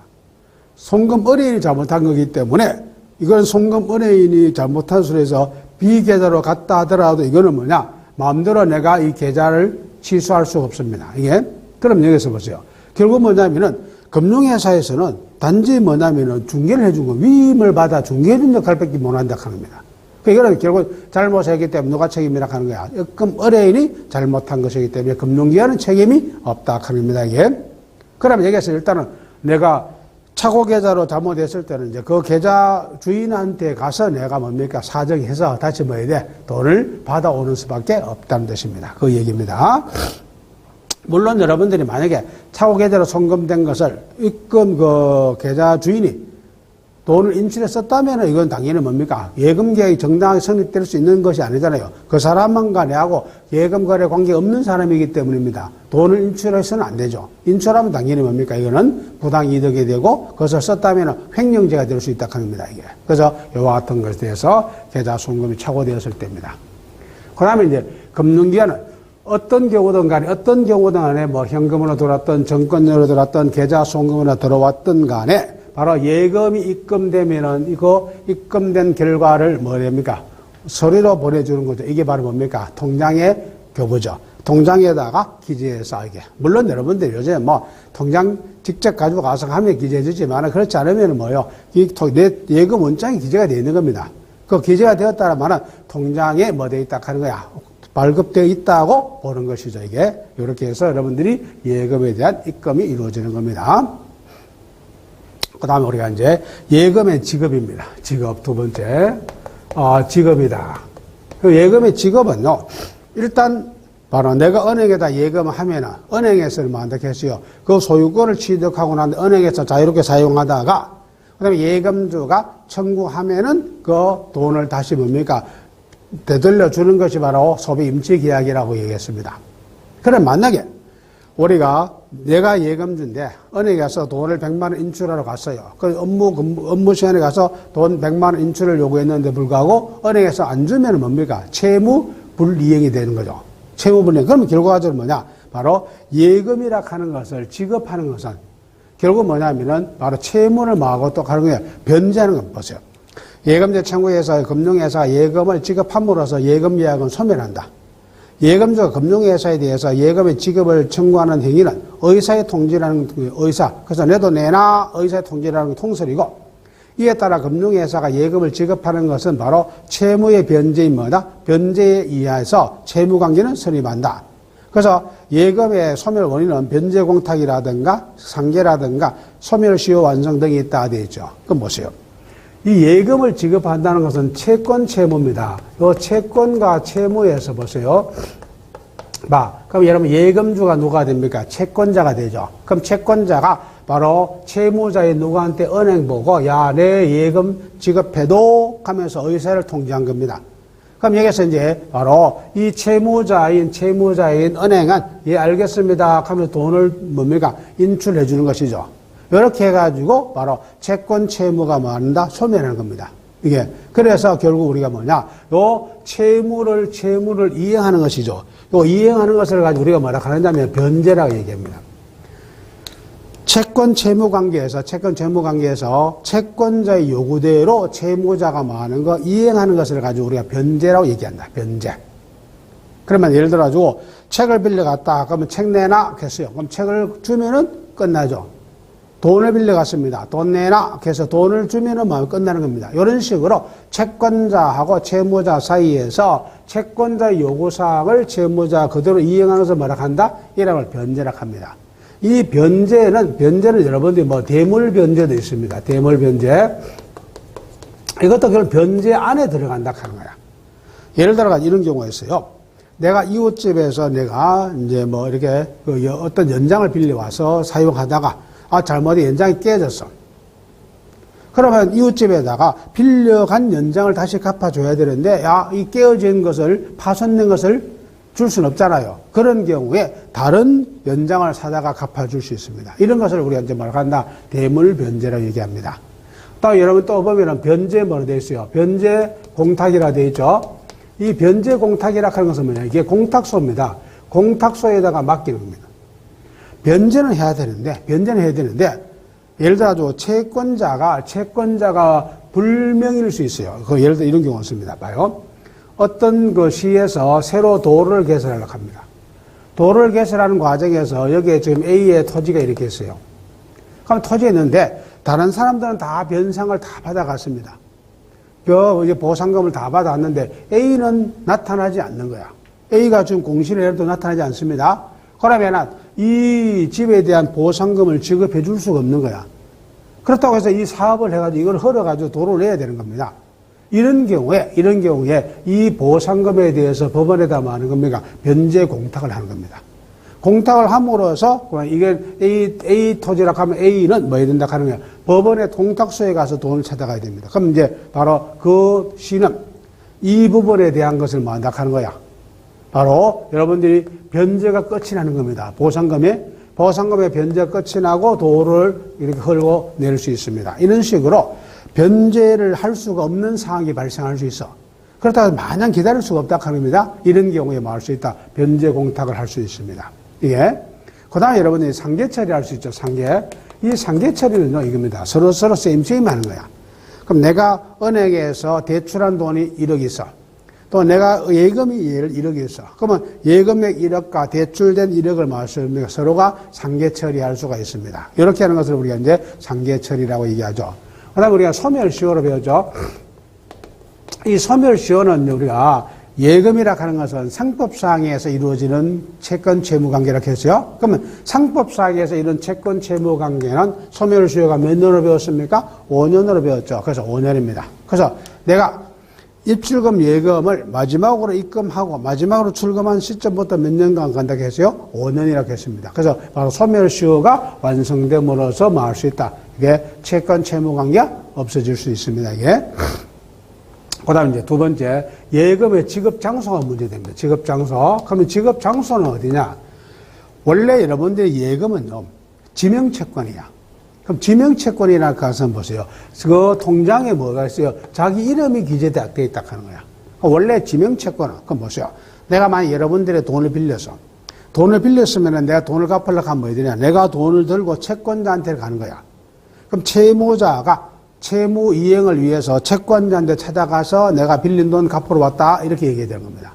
송금 의뢰인이 잘못한 거기 때문에, 이건 송금 의뢰인이 잘못한 수로 해서 B 계좌로 갔다 하더라도 이거는 뭐냐? 마음대로 내가 이 계좌를 취소할 수가 없습니다. 이게. 그럼 여기서 보세요. 결국 뭐냐면은, 금융회사에서는 단지 뭐냐면은 중개를 해준 거, 위임을 받아 중개해준 역할밖에 못 한다 하는 겁니다. 이거는 결국 잘못했기 때문에 누가 책임이라 하는 거야. 입금 의뢰인이 잘못한 것이기 때문에 금융기관은 책임이 없다 하는 겁니다. 이게. 그러면 여기서 일단은 내가 차고 계좌로 잘못했을 때는 이제 그 계좌 주인한테 가서 내가 뭡니까? 사정해서 다시 뭐 해야 돼? 돈을 받아오는 수밖에 없다는 뜻입니다. 그 얘기입니다. 물론 여러분들이 만약에 차고 계좌로 송금된 것을 입금 계좌 주인이 돈을 인출해 썼다면 이건 당연히 뭡니까? 예금 계약이 정당하게 성립될 수 있는 것이 아니잖아요. 그 사람만과 내하고 예금 거래 관계가 없는 사람이기 때문입니다. 돈을 인출해서는 안 되죠. 인출하면 당연히 뭡니까? 이거는 부당 이득이 되고 그것을 썼다면 횡령죄가 될 수 있다 합니다. 이게. 그래서 이와 같은 것에 대해서 계좌 송금이 착오되었을 때입니다. 그 다음에 이제 금융기관은 어떤 경우든 간에 뭐 현금으로 들어왔던 정권으로 들어왔던 계좌 송금으로 들어왔던 간에 바로 예금이 입금되면은 이거 입금된 결과를 뭐 됩니까? 서류로 보내주는 거죠. 이게 바로 뭡니까? 통장의 교부죠. 통장에다가 기재해서 이게. 물론 여러분들 요새 뭐 통장 직접 가지고 가서 하면 기재해주지만 그렇지 않으면 뭐요? 내 예금 원장이 기재가 되어 있는 겁니다. 그 기재가 되었다라면 통장에 뭐 되어 있다 하는 거야. 발급되어 있다고 보는 것이죠. 이게. 이렇게 해서 여러분들이 예금에 대한 입금이 이루어지는 겁니다. 그 다음에 우리가 이제 예금의 지급입니다. 지급 두 번째. 지급이다. 예금의 지급은요, 일단 바로 내가 은행에다 예금을 하면은 은행에서는 뭐 한다고 했어요. 그 소유권을 취득하고 난 뒤에 은행에서 자유롭게 사용하다가 그 다음에 예금주가 청구하면은 그 돈을 다시 뭡니까? 되돌려 주는 것이 바로 소비 임치 계약이라고 얘기했습니다. 그럼 만약에 우리가 내가 예금주인데 은행에 가서 돈을 100만 원 인출하러 갔어요. 그 업무 시간에 가서 돈 100만 원 인출을 요구했는데 불구하고 은행에서 안 주면 뭡니까? 채무 불이행이 되는 거죠. 채무 불이행. 그러면 결과적으로 뭐냐? 바로 예금이라 하는 것을 지급하는 것은 결국 뭐냐면은 바로 채무를 뭐하고 또 하는 거예요. 변제하는 것 보세요. 예금제 청구회사, 금융회사가 예금을 지급함으로써 예금 예약은 소멸한다. 예금주가 금융회사에 대해서 예금의 지급을 청구하는 행위는 의사의 통지라는 의사, 그래서 내도 내나 의사의 통지라는 통설이고 이에 따라 금융회사가 예금을 지급하는 것은 바로 채무의 변제인 뭐다? 변제에 의해서 채무관계는 성립한다. 그래서 예금의 소멸 원인은 변제 공탁이라든가 상계라든가 소멸 시효 완성 등이 있다 되어 있죠. 그럼 보세요. 이 예금을 지급한다는 것은 채권 채무입니다. 이 채권과 채무에서 보세요. 그럼 여러분 예금주가 누가 됩니까? 채권자가 되죠. 그럼 채권자가 바로 채무자의 누구한테 은행 보고 야, 내 예금 지급해도 하면서 의사를 통지한 겁니다. 그럼 여기서 이제 바로 이 채무자인 은행은 예, 알겠습니다 하면서 돈을 뭡니까? 인출해 주는 것이죠. 이렇게 해가지고 바로 채권 채무가 뭐한다? 소멸하는 겁니다. 이게 그래서 결국 우리가 뭐냐? 요 채무를 이행하는 것이죠. 요 이행하는 것을 가지고 우리가 뭐라 하느냐면 변제라고 얘기합니다. 채권 채무 관계에서 채권자의 요구대로 채무자가 뭐하는 거 이행하는 것을 가지고 우리가 변제라고 얘기한다. 변제. 그러면 예를 들어 가지고 책을 빌려갔다. 그러면 책 내놔 했어요. 그럼 책을 주면은 끝나죠. 돈을 빌려갔습니다. 돈 내놔 해서 돈을 주면은 마음이 끝나는 겁니다. 이런 식으로 채권자하고 채무자 사이에서 채권자의 요구사항을 채무자 그대로 이행하는 것을 뭐라 한다? 이름을 변제라 합니다. 이 변제는 여러분들이 뭐 대물 변제도 있습니다. 대물 변제. 이것도 결국 변제 안에 들어간다 하는 거야. 예를 들어 이런 경우가 있어요. 내가 이웃집에서 내가 이제 뭐 이렇게 어떤 연장을 빌려와서 사용하다가 잘못해 연장이 깨졌어. 그러면 이웃집에다가 빌려간 연장을 다시 갚아줘야 되는데, 이 깨어진 것을, 파손된 것을 줄 수는 없잖아요. 그런 경우에 다른 연장을 사다가 갚아줄 수 있습니다. 이런 것을 우리가 이제 뭐라고 한다? 대물변제라고 얘기합니다. 또 여러분 또 보면은 변제 뭐로 되어 있어요? 변제 공탁이라 되어 있죠? 이 변제 공탁이라 하는 것은 뭐냐? 이게 공탁소입니다. 공탁소에다가 맡기는 겁니다. 변제는 해야 되는데, 예를 들어 채권자가 불명일 수 있어요. 예를 들어 이런 경우가 있습니다. 봐요. 어떤 그 시에서 새로 도로를 개설하려고 합니다. 도로를 개설하는 과정에서 여기에 지금 A의 토지가 이렇게 있어요. 그럼 토지가 있는데 다른 사람들은 다 변상을 다 받아갔습니다. 이제 보상금을 다 받았는데 A는 나타나지 않는 거야. A가 지금 공시를 해도 나타나지 않습니다. 그러면 이 집에 대한 보상금을 지급해 줄 수가 없는 거야. 그렇다고 해서 이 사업을 해가지고 이걸 헐어가지고 도로를 내야 되는 겁니다. 이런 경우에 이 보상금에 대해서 법원에다 하는 겁니까? 변제 공탁을 하는 겁니다. 공탁을 함으로써 이게 A 토지라고 하면 A는 뭐 해야 된다 하는 거야? 법원의 공탁소에 가서 돈을 찾아가야 됩니다. 그럼 이제 바로 그 시는 이 부분에 대한 것을 뭐 한다 하는 거야? 바로 여러분들이 변제가 끝이 나는 겁니다. 보상금의 변제가 끝이 나고 도로를 이렇게 헐고 낼 수 있습니다. 이런 식으로 변제를 할 수가 없는 상황이 발생할 수 있어. 그렇다고 마냥 기다릴 수가 없다 하는 겁니다. 이런 경우에 뭐 할 수 있다. 변제 공탁을 할 수 있습니다. 이게. 그 다음에 여러분들이 상계 처리할 수 있죠. 상계. 이 상계 처리는요, 이겁니다. 서로 쌤 하는 거야. 그럼 내가 은행에서 대출한 돈이 1억이 있어. 또 내가 예금이 1억이 있어. 그러면 예금액 1억과 대출된 1억을 말씀드리면 서로가 상계 처리할 수가 있습니다. 이렇게 하는 것을 우리가 이제 상계 처리라고 얘기하죠. 그 다음에 우리가 소멸시효로 배웠죠. 이 소멸시효는 우리가 예금이라 하는 것은 상법상에서 이루어지는 채권 채무 관계라고 했어요. 그러면 상법상에서 이런 채권 채무 관계는 소멸 수요가 몇 년으로 배웠습니까? 5년으로 배웠죠. 그래서 5년입니다. 그래서 내가 입출금 예금을 마지막으로 입금하고 마지막으로 출금한 시점부터 몇 년간 간다고 했어요? 5년이라고 했습니다. 그래서 바로 소멸 수요가 완성됨으로써 뭐 할 수 있다. 이게 채권 채무 관계가 없어질 수 있습니다. 이게. 그 다음 이제 두 번째, 예금의 지급 장소가 문제됩니다. 지급 장소. 그러면 지급 장소는 어디냐? 원래 여러분들의 예금은요, 지명채권이야. 그럼 지명채권이라는 것은 보세요. 그 통장에 뭐가 있어요? 자기 이름이 기재되어 있다 하는 거야. 원래 지명채권은, 그럼 보세요. 내가 만약 여러분들의 돈을 빌렸으면 내가 돈을 갚으려고 하면 뭐 해야 되냐? 내가 돈을 들고 채권자한테 가는 거야. 그럼 채무자가 채무 이행을 위해서 채권자한테 찾아가서 내가 빌린 돈 갚으러 왔다 이렇게 얘기해야 되는 겁니다.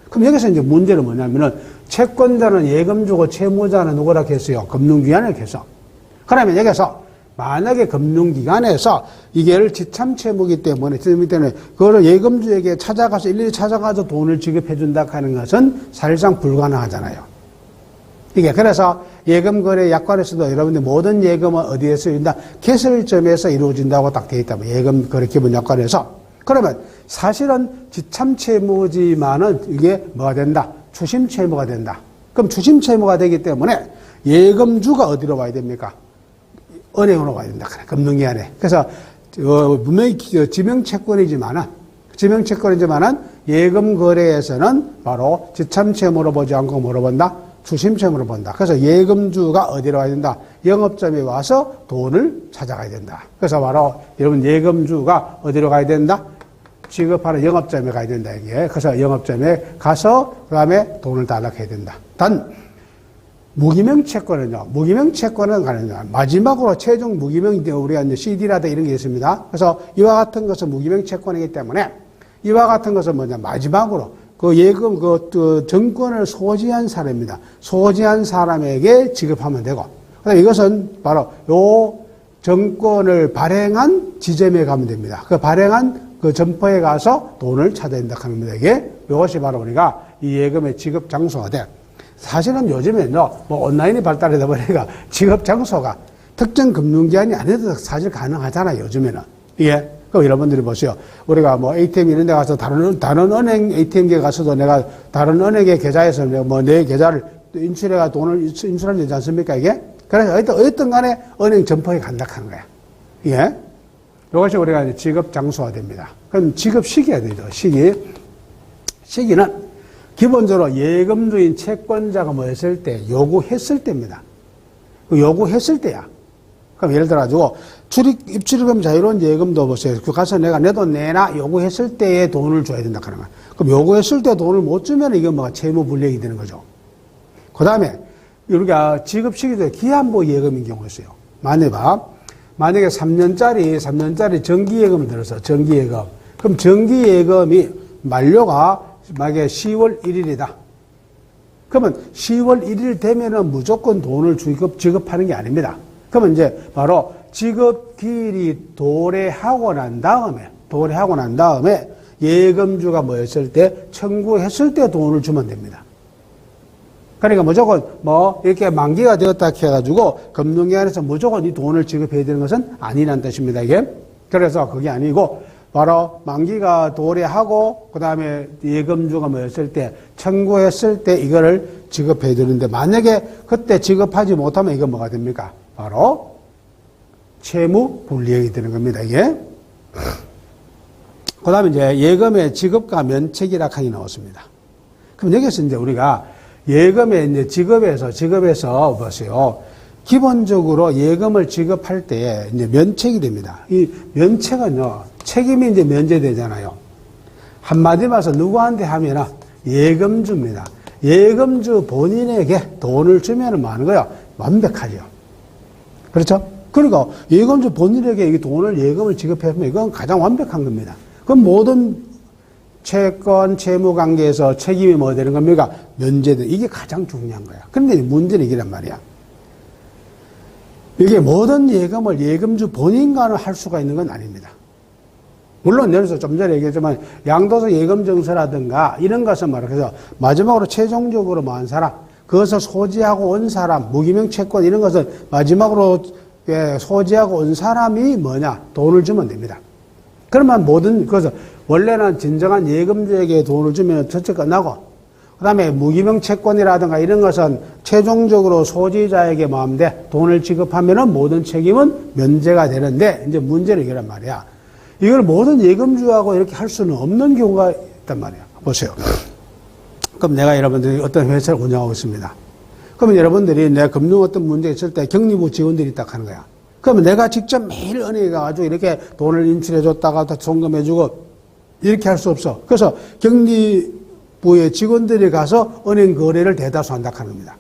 그럼 여기서 이제 문제는 뭐냐면은 채권자는 예금 주고 채무자는 누구라고 했어요? 금융기관이라고 했어. 그러면 여기서 만약에 금융기관에서 이게 지참채무이기 때문에 그거를 예금주에게 찾아가서 일일이 찾아가서 돈을 지급해준다 하는 것은 사실상 불가능하잖아요. 이게 그래서 예금거래 약관에서도 여러분들 모든 예금은 어디에서 이루어진다? 개설점에서 이루어진다고 딱 되어 있다면 예금거래 기본 약관에서. 그러면 사실은 지참채무지만은 이게 뭐가 된다? 추심채무가 된다. 그럼 추심채무가 되기 때문에 예금주가 어디로 와야 됩니까? 은행으로 와야 된다. 그래, 금융기관에. 그래서 분명히 지명채권이지만은 예금거래에서는 바로 지참채무로 보지 않고 뭐로 본다? 추심채무로 본다. 그래서 예금주가 어디로 가야 된다? 영업점에 와서 돈을 찾아가야 된다. 그래서 바로 여러분 예금주가 어디로 가야 된다? 지급하는 영업점에 가야 된다. 이게. 그래서 영업점에 가서 그 다음에 돈을 달라해야 된다. 단 무기명채권은요. 무기명채권은 마지막으로 최종 무기명인데 우리가 이제 CD라든가 이런 게 있습니다. 그래서 이와 같은 것은 무기명채권이기 때문에 이와 같은 것은 뭐냐? 마지막으로 그 예금, 정권을 소지한 사람입니다. 소지한 사람에게 지급하면 되고. 그다음에 이것은 바로 요 정권을 발행한 지점에 가면 됩니다. 그 발행한 그 점포에 가서 돈을 찾아야 된다 하는 겁니다. 이게, 이것이 바로 우리가 이 예금의 지급 장소가 돼. 사실은 요즘에는 뭐 온라인이 발달하다 보니까 지급 장소가 특정 금융기관이 아니어도 사실 가능하잖아요. 요즘에는. 예. 그 여러분들이 보세요. 우리가 뭐 ATM 이런 데 가서 다른 은행 ATM기에 가서도 내가 다른 은행의 계좌에서 뭐 내 계좌를 인출해가 돈을 인출하면 되지 않습니까, 이게? 그래서 어떤 간에 은행 점포에 간다 하는 거야. 예. 이것이 우리가 이제 지급 장소가 됩니다. 그럼 지급 시기가 되죠. 시기는 기본적으로 예금주인 채권자가 뭐 했을 때, 요구했을 때입니다. 그 요구했을 때야. 그럼 예를 들어가지고 입출금 자유로운 예금도 보세요. 그 가서 내가 내 돈 내놔 요구했을 때에 돈을 줘야 된다 하는 거야. 그럼 요구했을 때 돈을 못 주면 이게 뭐가 채무불이익이 되는 거죠. 그 다음에 우리가 지급 시기도 기한보 예금인 경우가 있어요. 만약에 3년짜리 정기예금을 들어서 정기예금. 그럼 정기예금이 만료가 만약에 10월 1일이다. 그러면 10월 1일 되면은 무조건 돈을 지급하는 게 아닙니다. 그러면 이제 바로 지급기일이 도래하고 난 다음에 예금주가 뭐였을 때 청구했을 때 돈을 주면 됩니다. 그러니까 무조건 뭐 이렇게 만기가 되었다 해가지고 금융기관에서 무조건 이 돈을 지급해야 되는 것은 아니라는 뜻입니다. 이게. 그래서 그게 아니고 바로 만기가 도래하고 그 다음에 예금주가 뭐였을 때 청구했을 때 이거를 지급해야 되는데 만약에 그때 지급하지 못하면 이건 뭐가 됩니까? 바로 채무 불이익이 되는 겁니다. 이게. 그 다음에 이제 예금의 지급과 면책이라 하기 나왔습니다. 그럼 여기서 이제 우리가 예금의 이제 지급에서 보세요. 기본적으로 예금을 지급할 때 이제 면책이 됩니다. 이 면책은요, 책임이 이제 면제되잖아요. 한마디로 해서 누구한테 하면은 예금주입니다. 예금주 본인에게 돈을 주면은 뭐 하는 거야? 완벽하죠. 그렇죠? 그러니까 예금주 본인에게 이 돈을 예금을 지급하면 이건 가장 완벽한 겁니다. 그럼 모든 채권, 채무 관계에서 책임이 뭐 되는 겁니까? 면제된. 이게 가장 중요한 거야. 그런데 문제는 이란 말이야. 이게 모든 예금을 예금주 본인과는 할 수가 있는 건 아닙니다. 물론 예를 들어서 좀 전에 얘기했지만 양도소 예금증서라든가 이런 것은 말해서 마지막으로 최종적으로 뭐 한 사람, 그것을 소지하고 온 사람, 무기명 채권 이런 것은 마지막으로 소지하고 온 사람이 뭐냐? 돈을 주면 됩니다. 그러면 그래서 원래는 진정한 예금주에게 돈을 주면 전체 끝나고, 그 다음에 무기명 채권이라든가 이런 것은 최종적으로 소지자에게 마음대 돈을 지급하면은 모든 책임은 면제가 되는데, 이제 문제는 이거란 말이야. 이걸 모든 예금주하고 이렇게 할 수는 없는 경우가 있단 말이야. 보세요. 그럼 내가 여러분들이 어떤 회사를 운영하고 있습니다. 그러면 여러분들이 내 금융 어떤 문제 있을 때 격리부 직원들이 딱 하는 거야. 그러면 내가 직접 매일 은행에 가가지고 이렇게 돈을 인출해줬다가 또 송금해주고 이렇게 할 수 없어. 그래서 격리부의 직원들이 가서 은행 거래를 대다수 한다 하는 겁니다.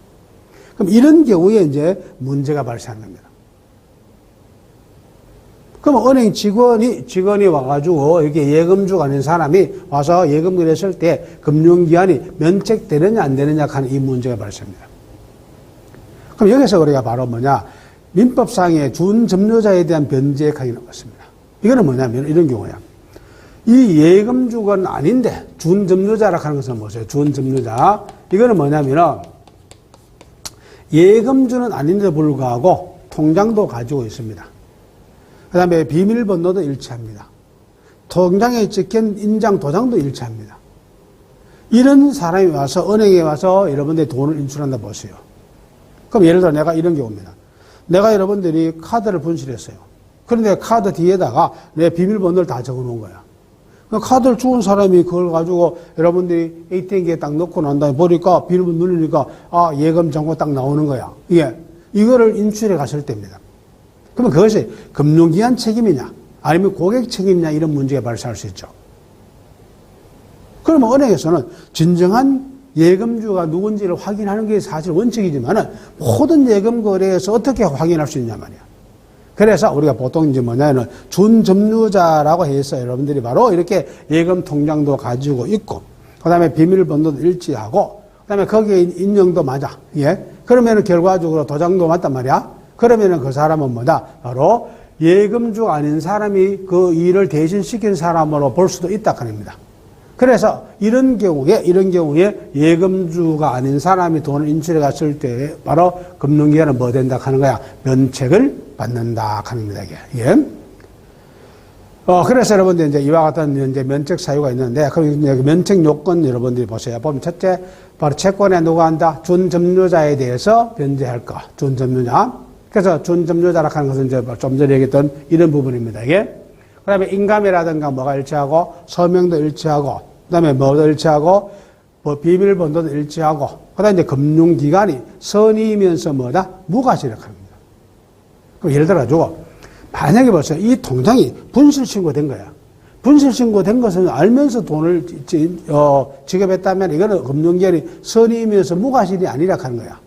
그럼 이런 경우에 이제 문제가 발생하는 겁니다. 그럼 은행 직원이 와가지고 이렇게 예금주가 아닌 사람이 와서 예금을 했을 때 금융기관이 면책되느냐 안 되느냐 하는 이 문제가 발생합니다. 그럼 여기서 우리가 바로 뭐냐? 민법상의 준점유자에 대한 변제의 강이 나왔습니다. 이거는 뭐냐면 이런 경우야. 이 예금주건 아닌데 준점유자라고 하는 것은 뭐죠? 준점유자. 이거는 뭐냐면 예금주는 아닌데도 불구하고 통장도 가지고 있습니다. 그 다음에 비밀번호도 일치합니다. 통장에 찍힌 인장 도장도 일치합니다. 이런 사람이 와서 은행에 와서 여러분들이 돈을 인출한다 보세요. 그럼 예를 들어 내가 이런 경우입니다. 내가 여러분들이 카드를 분실했어요. 그런데 카드 뒤에다가 내 비밀번호를 다 적어놓은 거야. 카드를 주운 사람이 그걸 가지고 여러분들이 ATM기에 딱 넣고 난 다음에 보니까 비밀번호 누르니까 예금 잔고 딱 나오는 거야. 이거를 인출해 갔을 때입니다. 그러면 그것이 금융기관 책임이냐 아니면 고객 책임이냐 이런 문제가 발생할 수 있죠. 그러면 은행에서는 진정한 예금주가 누군지를 확인하는 게 사실 원칙이지만은 모든 예금 거래에서 어떻게 확인할 수 있냐 말이야. 그래서 우리가 보통 이제 뭐냐면 준점유자라고 해서 여러분들이 바로 이렇게 예금 통장도 가지고 있고, 그 다음에 비밀번호도 일치하고, 그 다음에 거기에 인형도 맞아. 그러면은 결과적으로 도장도 맞단 말이야. 그러면은 그 사람은 뭐다? 바로 예금주가 아닌 사람이 그 일을 대신 시킨 사람으로 볼 수도 있다 그럽니다. 그래서 이런 경우에 예금주가 아닌 사람이 돈을 인출해 갔을 때 바로 금융기관은 뭐 된다 하는 거야? 면책을 받는다 하는 겁니다. 그래서 여러분들 이제 이와 같은 이제 면책 사유가 있는데, 그럼 이제 면책 요건 여러분들이 보세요. 보면 첫째, 바로 채권에 누가 한다? 준점유자에 대해서 변제할 거. 준점유자. 그래서 준점유자라고 하는 것은 이제 좀 전에 얘기했던 이런 부분입니다. 그 다음에 인감이라든가 뭐가 일치하고, 서명도 일치하고, 그 다음에 뭐도 일치하고, 비밀번호도 일치하고, 그 다음에 이제 금융기관이 선의이면서 뭐다? 무과실을 합니다. 그럼 예를 들어가지고, 만약에 벌써 이 통장이 분실신고된 거야. 분실신고된 것은 알면서 돈을 지급했다면 이거는 금융기관이 선의이면서 무과실이 아니라 하는 거야.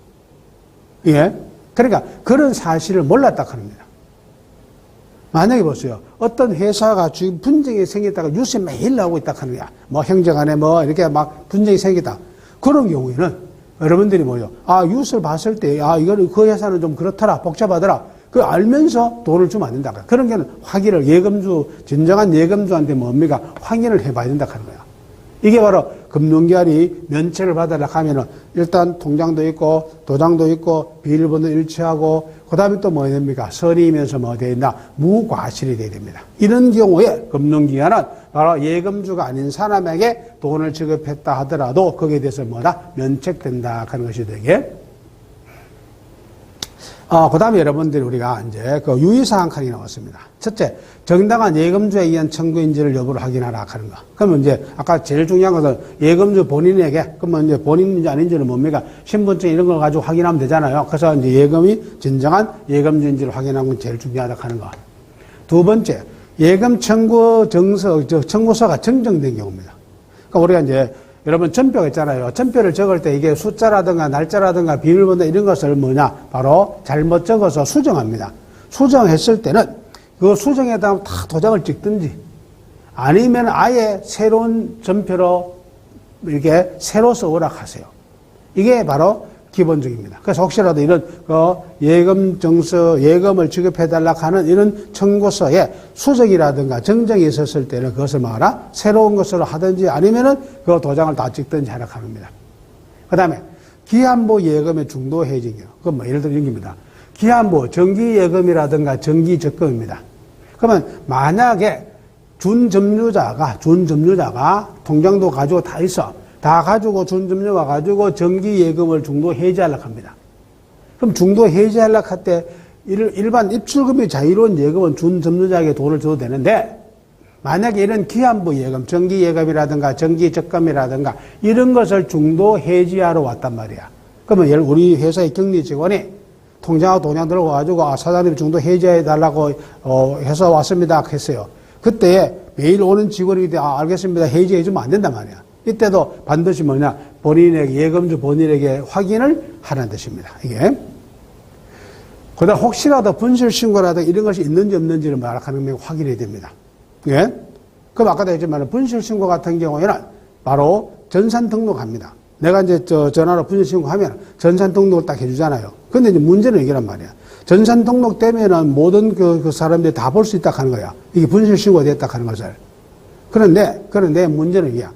그러니까 그런 사실을 몰랐다 합니다. 만약에 보세요. 어떤 회사가 지금 분쟁이 생겼다가 뉴스에 매일 나오고 있다 하는 거야. 뭐 행정안에 뭐 이렇게 막 분쟁이 생겼다. 그런 경우에는 여러분들이 뭐요? 뉴스를 봤을 때, 이거는 그 회사는 좀 그렇더라, 복잡하더라. 그 알면서 돈을 주면 안 된다. 그런 게 확인을 진정한 예금주한테 뭡니까? 확인을 해봐야 된다 하는 거야. 이게 바로 금융기관이 면책을 받으려 하면은 일단 통장도 있고 도장도 있고 비밀번호 일치하고 그 다음에 또 뭐 됩니까? 선의이면서 뭐 되어 있나? 무과실이 되어야 됩니다. 이런 경우에 금융기관은 바로 예금주가 아닌 사람에게 돈을 지급했다 하더라도 거기에 대해서 뭐다? 면책된다 하는 것이 되게. 그 다음에 여러분들이 우리가 이제 그 유의사항 칸이 나왔습니다. 첫째, 정당한 예금주에 의한 청구인지를 여부를 확인하라 하는 거. 그러면 이제 아까 제일 중요한 것은 예금주 본인에게, 그러면 이제 본인인지 아닌지는 뭡니까? 신분증 이런 걸 가지고 확인하면 되잖아요. 그래서 이제 예금이 진정한 예금주인지를 확인하는 건 제일 중요하다 하는 거. 두 번째, 예금 청구서가 정정된 경우입니다. 그러니까 우리가 이제 여러분 전표가 있잖아요. 전표를 적을 때 이게 숫자라든가 날짜라든가 비밀번호 이런 것을 바로 잘못 적어서 수정합니다. 수정했을 때는 그 수정에다가 다 도장을 찍든지 아니면 아예 새로운 전표로 이렇게 새로 써오라 하세요. 이게 바로 기본적입니다. 그래서 혹시라도 이런 예금 정서, 예금을 지급해달라 하는 이런 청구서에 수정이라든가 정정이 있었을 때는 그것을 말하라 새로운 것으로 하든지 아니면은 그 도장을 다 찍든지 하라 합니다. 그 다음에 기한부 예금의 중도 해지기요. 그건 뭐 예를 들어 이런 겁니다. 기한부 정기 예금이라든가 정기 적금입니다. 그러면 만약에 준점유자가 통장도 가지고 다 있어. 다 가지고 준점유 와가지고 정기 예금을 중도 해지하려고 합니다. 그럼 중도 해지하려고 할 때 일반 입출금이 자유로운 예금은 준점유자에게 돈을 줘도 되는데 만약에 이런 기한부 예금, 정기 예금이라든가 정기 적금이라든가 이런 것을 중도 해지하러 왔단 말이야. 그러면 우리 회사의 격리 직원이 통장하고 도장 들고 와가지고 사장님 중도 해지해달라고 해서 왔습니다 했어요. 그때 매일 오는 직원이 알겠습니다. 해지해주면 안 된단 말이야. 이때도 반드시 뭐냐 본인에게 예금주 본인에게 확인을 하라는 뜻입니다. 이게 그다음 혹시라도 분실신고라든가 이런 것이 있는지 없는지를 말하는 확인해야 됩니다. 예? 그럼 아까도 했지만 분실신고 같은 경우에는 바로 전산 등록합니다. 내가 이제 전화로 분실신고하면 전산 등록을 딱 해주잖아요. 근데 이제 문제는 이게란 말이야. 전산 등록되면은 모든 그 사람들이 다 볼 수 있다 하는 거야. 이게 분실신고가 됐다 하는 것을. 그런데 문제는 이게야.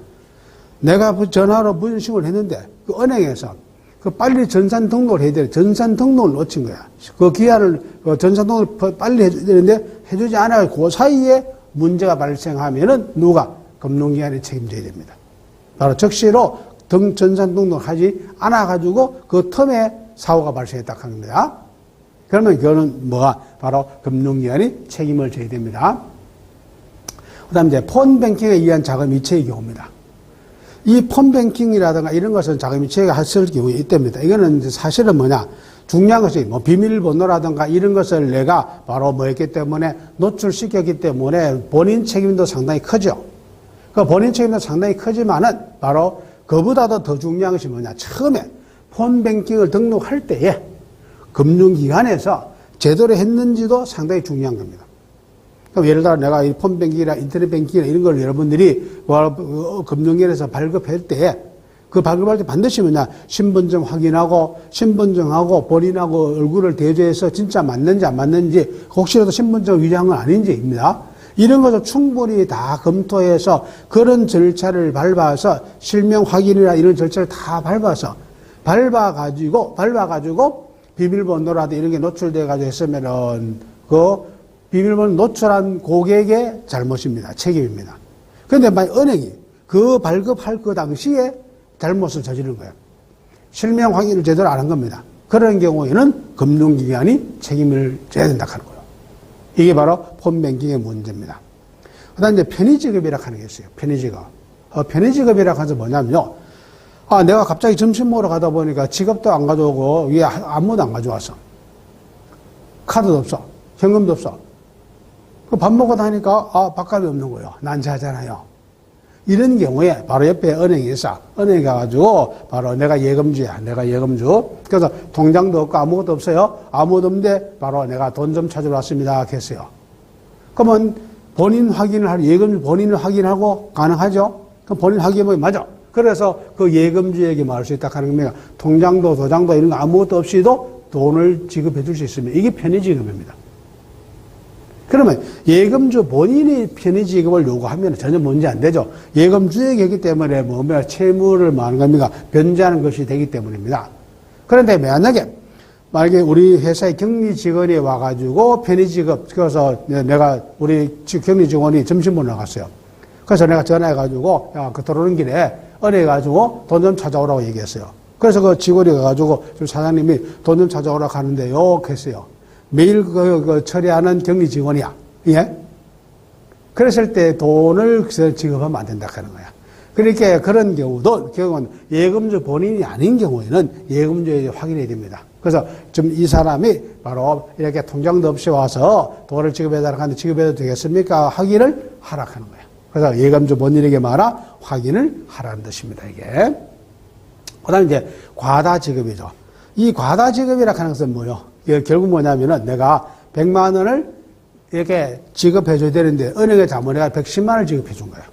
내가 전화로 분실신고를 했는데 그 은행에서 그 빨리 전산 등록을 해야 돼. 전산 등록을 놓친 거야. 그 기한을 전산 등록을 빨리 해줘야 되는데 해주지 않아요. 그 사이에 문제가 발생하면은 누가 금융기관이 책임져야 됩니다. 바로 적시로 전산 등록을 하지 않아가지고 그 틈에 사고가 발생했다 하는 거야. 그러면 그거는 뭐가 바로 금융기관이 책임을 져야 됩니다. 그 다음 이제 폰뱅킹에 의한 자금 이체의 경우입니다. 이 폰뱅킹이라든가 이런 것은 자금 이체가 했을 경우에 있답니다. 이거는 이제 사실은 뭐냐. 중요한 것이 뭐 비밀번호라든가 이런 것을 내가 바로 뭐 했기 때문에 노출시켰기 때문에 본인 책임도 상당히 크죠. 그 본인 책임도 상당히 크지만은 바로 그보다도 더 중요한 것이 뭐냐. 처음에 폰뱅킹을 등록할 때에 금융기관에서 제대로 했는지도 상당히 중요한 겁니다. 그럼 예를 들어 내가 이 폰뱅킹이나 인터넷뱅킹이나 이런 걸 여러분들이 금융기관에서 발급할 때 그 발급할 때 반드시 뭐냐 신분증 확인하고 신분증하고 본인하고 얼굴을 대조해서 진짜 맞는지 안 맞는지 혹시라도 신분증 위조한 건 아닌지입니다. 이런 것을 충분히 다 검토해서 그런 절차를 밟아서 실명 확인이나 이런 절차를 다 밟아가지고 비밀번호라도 이런 게 노출돼가지고 했으면은 그 비밀번호 노출한 고객의 잘못입니다. 책임입니다. 그런데 만약 은행이 그 발급할 그 당시에 잘못을 저지른 거예요. 실명 확인을 제대로 안 한 겁니다. 그런 경우에는 금융기관이 책임을 져야 된다 하는 거예요. 이게 바로 폰뱅킹의 문제입니다. 그 다음에 이제 편의지급이라고 하는 게 있어요. 편의지급. 편의지급이라고 하는 게 뭐냐면요. 내가 갑자기 점심 먹으러 가다 보니까 지갑도 안 가져오고 위에 아무도 안 가져왔어. 카드도 없어. 현금도 없어. 밥 먹고 나니까 밥값이 없는 거예요. 난처하잖아요. 이런 경우에 바로 옆에 은행이 있어. 은행에 가가지고 바로 내가 예금주야. 내가 예금주. 그래서 통장도 없고 아무것도 없어요. 아무것도 없는데 바로 내가 돈 좀 찾으러 왔습니다. 했어요. 그러면 본인 확인을 하고 예금주 본인을 확인하고 가능하죠? 그럼 본인 확인하면 맞아. 그래서 그 예금주에게 말할 수 있다 하는 겁니다. 통장도 도장도 이런 거 아무것도 없이도 돈을 지급해 줄 수 있으면 이게 편의지급입니다. 그러면 예금주 본인이 편의지급을 요구하면 전혀 문제 안 되죠. 예금주에게 했기 때문에 뭐냐 채무를 뭐하는 겁니까? 변제하는 것이 되기 때문입니다. 그런데 만약에 우리 회사의 격리 직원이 와가지고 편의지급, 그래서 내가 우리 격리 직원이 점심 먹으러 나갔어요. 그래서 내가 전화해가지고 그 들어오는 길에 은행에 가지고 돈 좀 찾아오라고 얘기했어요. 그래서 그 직원이 가가지고 지금 사장님이 돈 좀 찾아오라고 하는데요. 했어요. 매일 처리하는 격리 직원이야. 예? 그랬을 때 돈을 지급하면 안 된다 하는 거야. 그러니까 그런 경우는 예금주 본인이 아닌 경우에는 예금주에 확인해야 됩니다. 그래서 좀 이 사람이 바로 이렇게 통장도 없이 와서 돈을 지급해달라고 하는데 지급해도 되겠습니까? 확인을 하라 하는 거야. 그래서 예금주 본인에게 말아 확인을 하라는 뜻입니다, 이게. 그 다음에 이제 과다지급이죠. 이 과다지급이라고 하는 것은 뭐요? 결국 뭐냐면은 내가 100만 원을 이렇게 지급해 줘야 되는데 은행에 자문해가 110만 원을 지급해 준 거예요.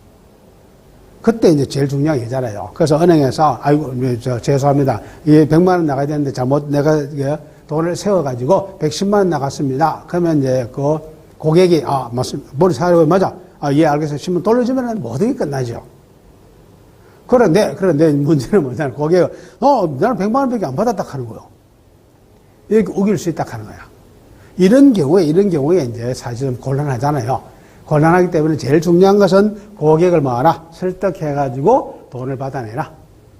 그때 이제 제일 중요한 게 있잖아요. 그래서 은행에서, 아이고, 죄송합니다. 이 100만 원 나가야 되는데 잘못 내가 돈을 세워가지고 110만 원 나갔습니다. 그러면 이제 그 고객이, 맞습니다. 머리 사려고 맞아. 예, 알겠어요. 신문 돌려주면 모든 게 끝나죠. 그런데 문제는 뭐냐면 고객은, 나는 100만 원밖에 안 받았다 하는 거예요. 이렇게 우길 수 있다 하는 거야. 이런 경우에 이제 사실은 곤란하잖아요. 곤란하기 때문에 제일 중요한 것은 고객을 뭐하나 설득해가지고 돈을 받아내라.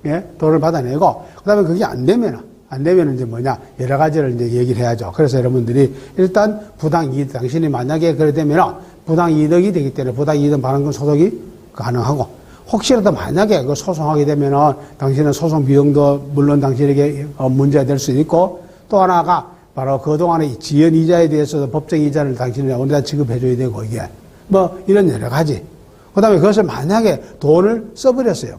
예? 돈을 받아내고, 그 다음에 그게 안 되면 이제 뭐냐, 여러 가지를 이제 얘기를 해야죠. 그래서 여러분들이 일단 부당이득, 당신이 만약에 그래 되면 부당이득이 되기 때문에 부당이득 반환금 소득이 가능하고, 혹시라도 만약에 그 소송하게 되면은 당신은 소송 비용도 물론 당신에게 문제가 될 수도 있고, 또 하나가 바로 그동안의 지연 이자에 대해서도 법정 이자를 당신이 어디다 지급해줘야 되고, 이게 뭐 이런 여러 가지. 그 다음에 그것을 만약에 돈을 써버렸어요.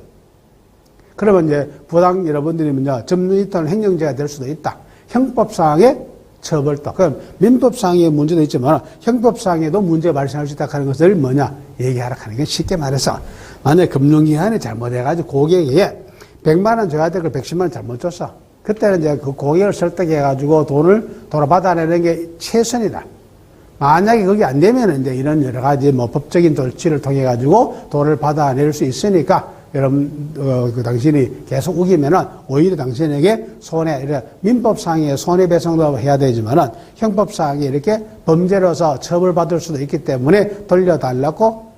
그러면 이제 부당 여러분들이 뭐냐, 점유이탈 횡령죄가 될 수도 있다. 형법상의 처벌도. 그럼 민법상의 문제도 있지만 형법상에도 문제가 발생할 수 있다 하는 것을 뭐냐, 얘기하라 하는 게 쉽게 말해서, 만약에 금융기관이 잘못해가지고 고객에게 100만 원 줘야 될 걸 110만 원 잘못 줬어. 그때는 이제 그 고객을 설득해가지고 돈을 돌아받아내는 게 최선이다. 만약에 그게 안 되면 이제 이런 여러 가지 뭐 법적인 조치를 통해가지고 돈을 받아낼 수 있으니까 여러분, 당신이 계속 우기면은 오히려 당신에게 민법상의 손해배상도 해야 되지만은 형법상에 이렇게 범죄로서 처벌받을 수도 있기 때문에 돌려달라고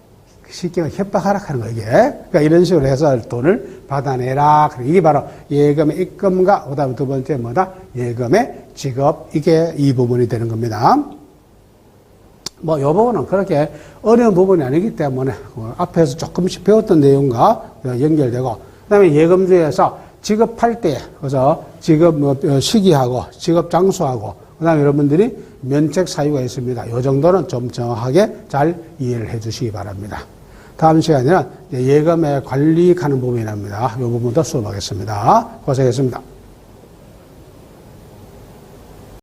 쉽게 협박하라 하는 거, 이게. 그러니까 이런 식으로 해서 돈을 받아내라. 이게 바로 예금의 입금과, 그 다음에 두 번째 뭐다? 예금의 지급. 이게 이 부분이 되는 겁니다. 뭐, 요 부분은 그렇게 어려운 부분이 아니기 때문에 앞에서 조금씩 배웠던 내용과 연결되고, 그 다음에 예금주에서 지급할 때, 그래서 지급 시기하고, 지급 장소하고, 그 다음에 여러분들이 면책 사유가 있습니다. 요 정도는 좀 정확하게 잘 이해를 해 주시기 바랍니다. 다음 시간에는 예금의 관리하는 부분이 납니다. 이 부분도 수업하겠습니다. 고생했습니다.